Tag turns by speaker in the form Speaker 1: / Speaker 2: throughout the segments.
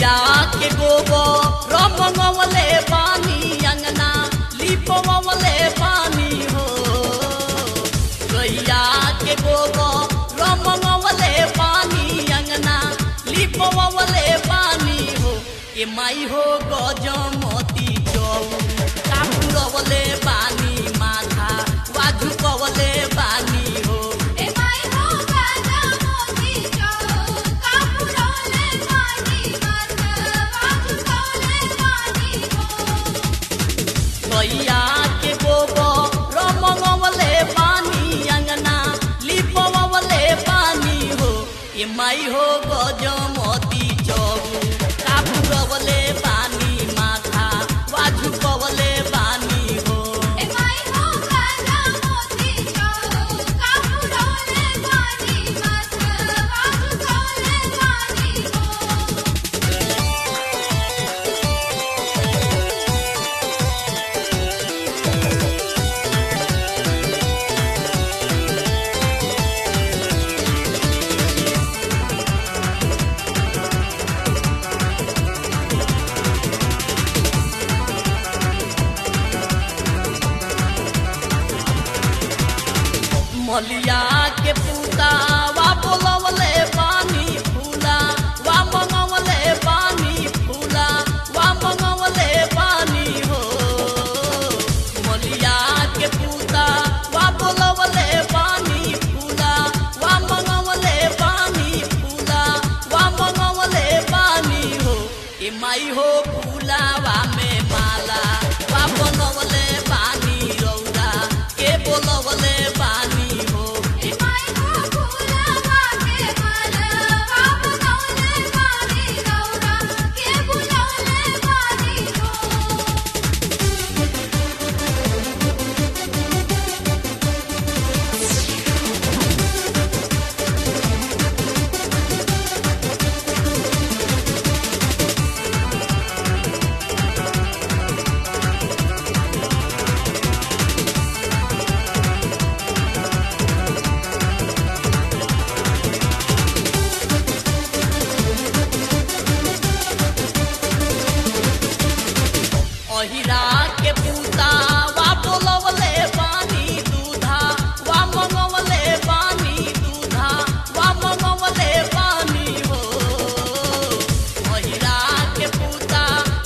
Speaker 1: गैया के गोबर मंगवले पानी अंगना लिपवले पानी हो। गैया के गोबर मंगवले पानी अंगना लिपवले पानी हो। ए माई हो गजमती कापुरवले बानी माथा वाझुकवले बानी हो। गैया के गोबर मंगवले पानी अंगना लिपवले पानी हो। ए माई हो गजमती कापुरवले बानी माथा वाझुकवले बानी हो। मलिया के पूता वा बोलवले पानी फूला वा मंगवले पानी फूला वा मंगवले पानी हो। मलिया के पूता वा बोलवले पानी फूला वा मंगवले पानी फूला वा मंगवले पानी हो। ए माई हो फूलावा में माला वा बनवले पानी रौदा के बोलवले पानी। अहिरा के पूता वा बोलवले पानी दूधा वा मंगवले पानी दूधा वा मंगवले पानी हो। अहिरा के पूता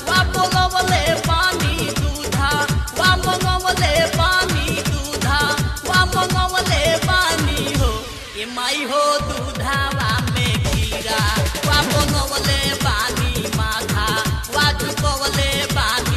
Speaker 1: वा बोलवले पानी दूधा वा मंगवले पानी दूधा वा मंगवले पानी हो। ए माई हो दूधावा में खीरा वा बनवले पानी माथा वाझुकवले पानी।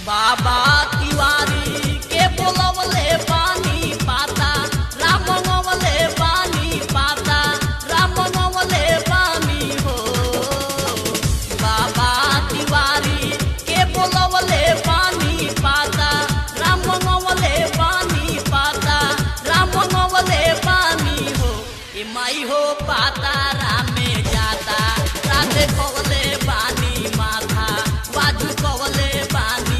Speaker 1: बाबा तिवारी के बोलवले पानी पाता राम मंगवले पानी पाता राम मंगवले पानी हो। बाबा तिवारी के बोलवले पानी पाता राम मंगवले पानी पाता राम मंगवले पानी हो। ए माई हो पाता रामे जाता राधे कवले पानी माथा वाझुकवले पानी।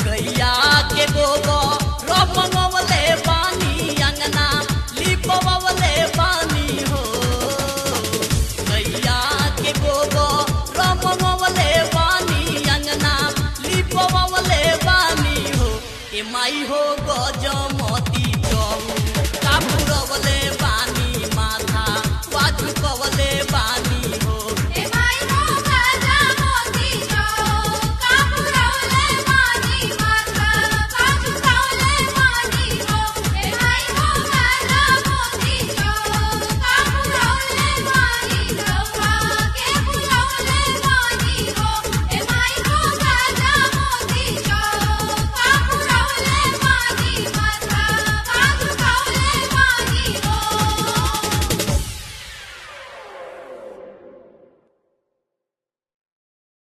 Speaker 1: गैया के गोबर मंगवले पानी अंगना लिपवले पानी हो। गैया के गोबर मंगवले पानी अंगना लिपवले पानी हो। ए माई हो